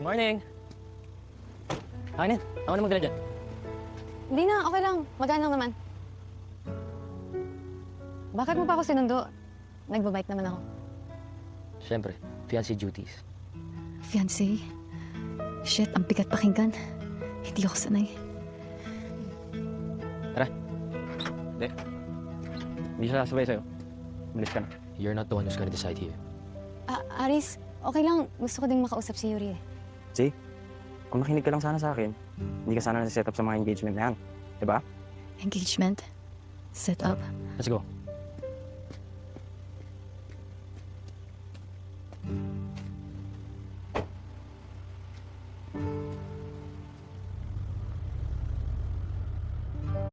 Morning! Kanin, ako na magdala dyan. Hindi na, okay lang. Magaan lang naman. Bakit mo pa ako sinundo? Nagbabike naman ako. Siyempre, fiancé duties. Fiancé? Shit, ang bigat pakinggan. Hindi ako sanay. Hindi siya sasabay sa'yo. Bilis ka na. You're not the one who's gonna decide here. Aris, okay lang. Gusto ko ding makausap si Yuri eh. See? Kung nakinig ka lang sana sa akin, hindi ka sana nasa-set up sa mga engagement na yan. Diba? Engagement? Set up? Let's go.